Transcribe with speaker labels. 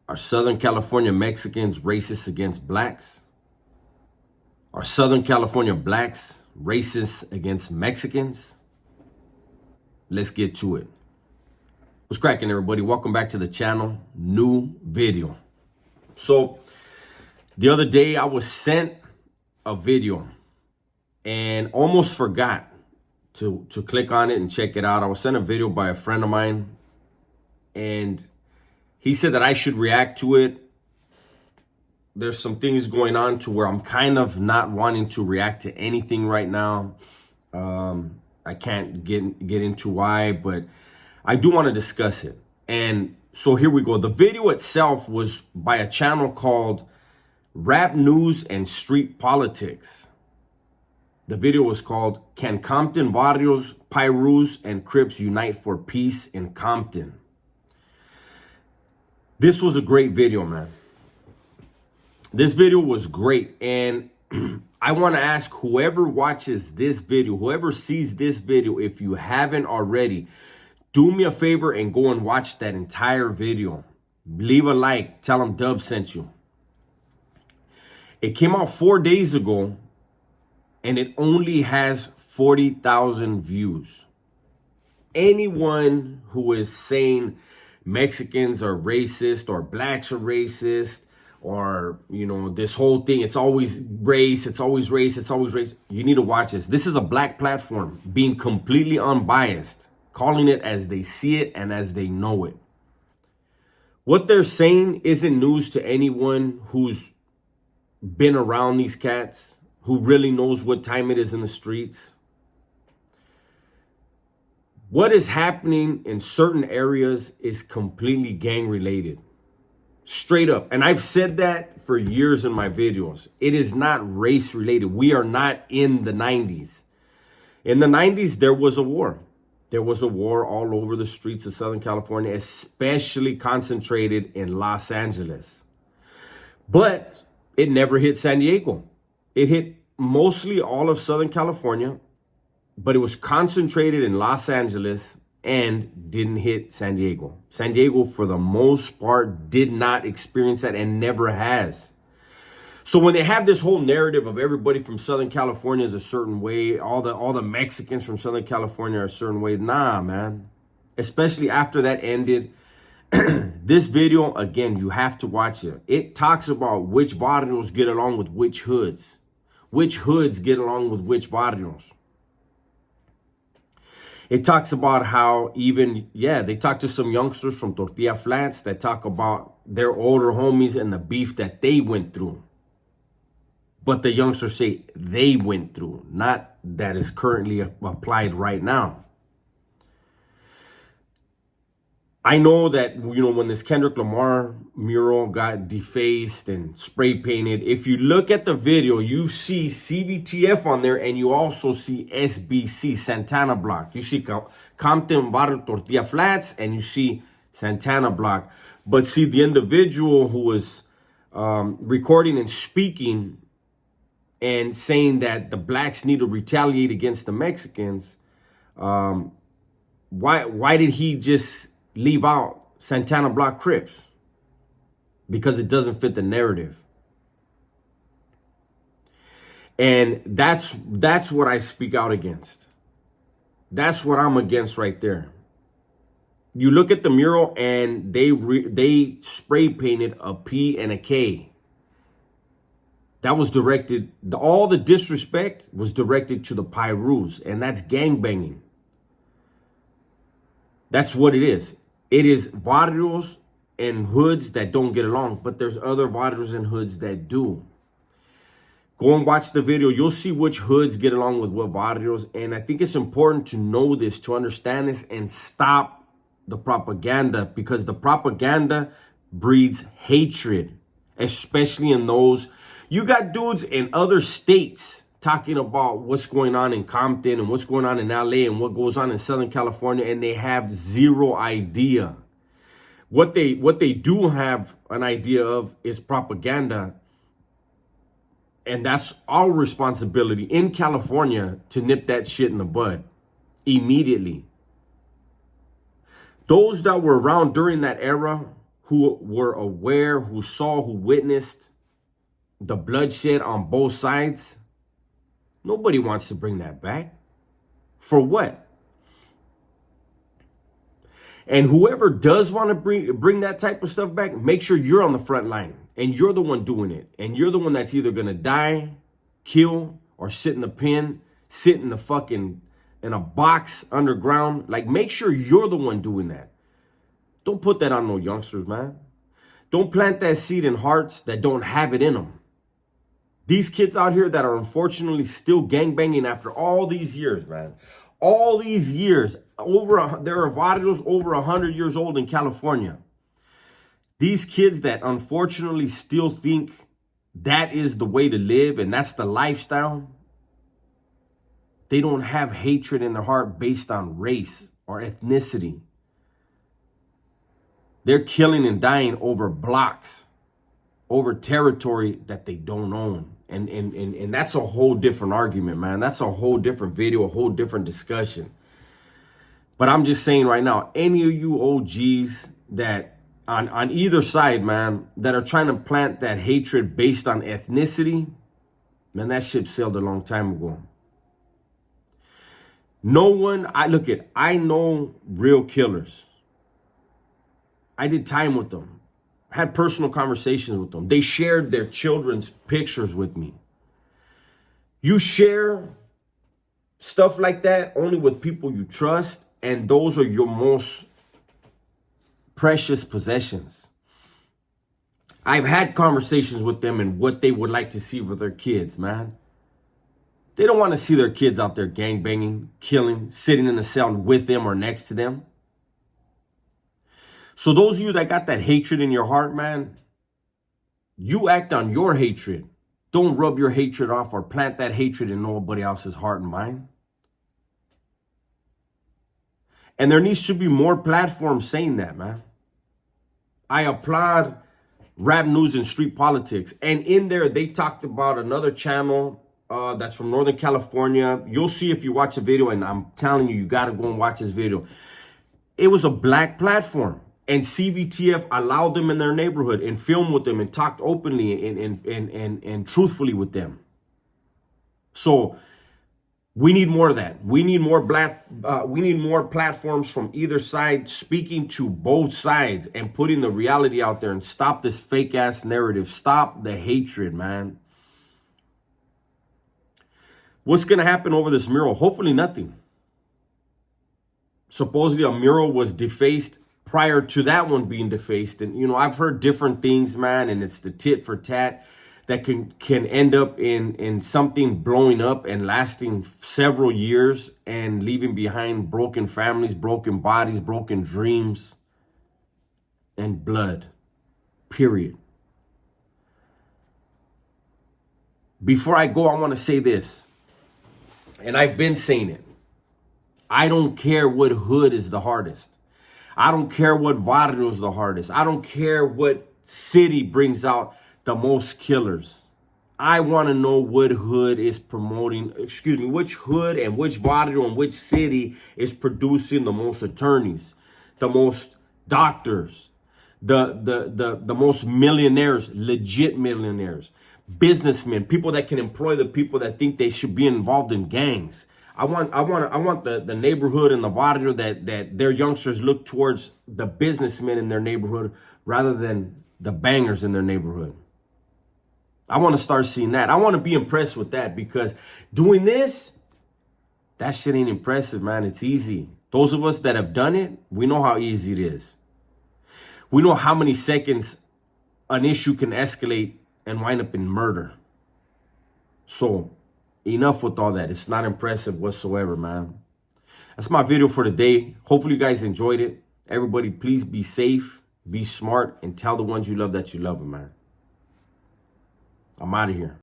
Speaker 1: Are Southern California Mexicans racist against blacks? Are Southern California blacks racist against Mexicans? Let's get to it. What's cracking, everybody? Welcome back to the channel. New video. So the other day I was sent a video and almost forgot to click on it and check it out. I was sent a video by a friend of mine and he said that I should react to it. There's some things going on to where I'm kind of not wanting to react to anything right now. I can't get into why, but I do want to discuss it. And so here we go. The video itself was by a channel called Rap News and Street Politics. The video was called, Can Compton Barrios, Pyrus, and Crips Unite for Peace in Compton? This was a great video, man. This video was great. And I want to ask whoever watches this video, whoever sees this video, if you haven't already, do me a favor and go and watch that entire video. Leave a like. Tell them Dub sent you. It came out 4 days ago and it only has 40,000 views. Anyone who is saying Mexicans are racist or blacks are racist, or, you know, this whole thing, it's always race, it's always race, it's always race. You need to watch this. This is a black platform being completely unbiased, calling it as they see it and as they know it. What they're saying isn't news to anyone who's been around these cats, who really knows what time it is in the streets. What is happening in certain areas is completely gang related. Straight up. And I've said that for years in my videos. It is not race related. We are not in the 90s. In the 90s, there was a war. There was a war all over the streets of Southern California, especially concentrated in Los Angeles. But it never hit San Diego. It hit mostly all of Southern California, but it was concentrated in Los Angeles and didn't hit San Diego. San Diego, for the most part, did not experience that and never has. So when they have this whole narrative of everybody from Southern California is a certain way, all the Mexicans from Southern California are a certain way, nah, man. Especially after that ended. This video, again, you have to watch it. It talks about which barrios get along with which hoods. Which hoods get along with which barrios. It talks about how even, they talk to some youngsters from Tortilla Flats that talk about their older homies and the beef that they went through. But the youngsters say they went through, not that is currently applied right now. I know that, you know, when this Kendrick Lamar mural got defaced and spray painted, if you look at the video, you see CBTF on there and you also see SBC, Santana Block. You see Compton Barrio Tortilla Flats and you see Santana Block. But see, the individual who was recording and speaking and saying that the blacks need to retaliate against the Mexicans, why did he just leave out Santana Block Crips? Because it doesn't fit the narrative. And that's what I speak out against. That's what I'm against right there. You look at the mural and they spray painted a P and a K. That was directed, all the disrespect was directed to the Pyrus, and that's gangbanging. That's what it is. It is barrios and hoods that don't get along, but there's other barrios and hoods that do. Go and watch the video. You'll see which hoods get along with what barrios. And I think it's important to know this, to understand this, and stop the propaganda, because the propaganda breeds hatred, especially in those. You got dudes in other states talking about what's going on in Compton and what's going on in LA and what goes on in Southern California, and they have zero idea. What they do have an idea of is propaganda, and that's our responsibility in California to nip that shit in the bud immediately. Those that were around during that era who were aware, who saw, who witnessed the bloodshed on both sides. Nobody wants to bring that back. For what? And whoever does want to bring that type of stuff back, make sure you're on the front line and you're the one doing it. And you're the one that's either going to die, kill, or sit in the pen, sit in the fucking, in a box underground. Like, make sure you're the one doing that. Don't put that on no youngsters, man. Don't plant that seed in hearts that don't have it in them. These kids out here that are unfortunately still gangbanging after all these years, man. All these years, there are vario's over 100 years old in California. These kids that unfortunately still think that is the way to live and that's the lifestyle, they don't have hatred in their heart based on race or ethnicity. They're killing and dying over blocks, over territory that they don't own. And that's a whole different argument, man. That's a whole different video, a whole different discussion. But I'm just saying right now, any of you OGs that on either side, man, that are trying to plant that hatred based on ethnicity, man, that ship sailed a long time ago. No one, I know real killers. I did time with them. Had personal conversations with them. They shared their children's pictures with me. You share stuff like that only with people you trust, and those are your most precious possessions. I've had conversations with them and what they would like to see for their kids, man. They don't want to see their kids out there gangbanging, killing, sitting in the cell with them or next to them. So those of you that got that hatred in your heart, man, you act on your hatred. Don't rub your hatred off or plant that hatred in nobody else's heart and mind. And there needs to be more platforms saying that, man. I applaud Rap News and Street Politics. And in there, they talked about another channel that's from Northern California. You'll see if you watch the video, and I'm telling you, you got to go and watch this video. It was a black platform. And CVTF allowed them in their neighborhood and filmed with them and talked openly and truthfully with them. So we need more of that. We need more platforms from either side speaking to both sides and putting the reality out there and stop this fake ass narrative. Stop the hatred, man. What's going to happen over this mural? Hopefully nothing. Supposedly a mural was defaced prior to that one being defaced. And, you know, I've heard different things, man, and it's the tit for tat that can end up in something blowing up and lasting several years and leaving behind broken families, broken bodies, broken dreams, and blood, period. Before I go, I want to say this, and I've been saying it. I don't care what hood is the hardest. I don't care what barrio is the hardest. I don't care what city brings out the most killers. I want to know what hood is promoting, which hood and which barrio and which city is producing the most attorneys, the most doctors, the most millionaires, legit millionaires, businessmen, people that can employ the people that think they should be involved in gangs. I want the neighborhood and the barrio that their youngsters look towards the businessmen in their neighborhood rather than the bangers in their neighborhood. I want to start seeing that. I want to be impressed with that, because doing this, that shit ain't impressive, man. It's easy. Those of us that have done it, we know how easy it is. We know how many seconds an issue can escalate and wind up in murder. So enough with all that. It's not impressive whatsoever, man. That's my video for today. Hopefully you guys enjoyed it. Everybody, please be safe, be smart, and tell the ones you love that you love them, man. I'm out of here.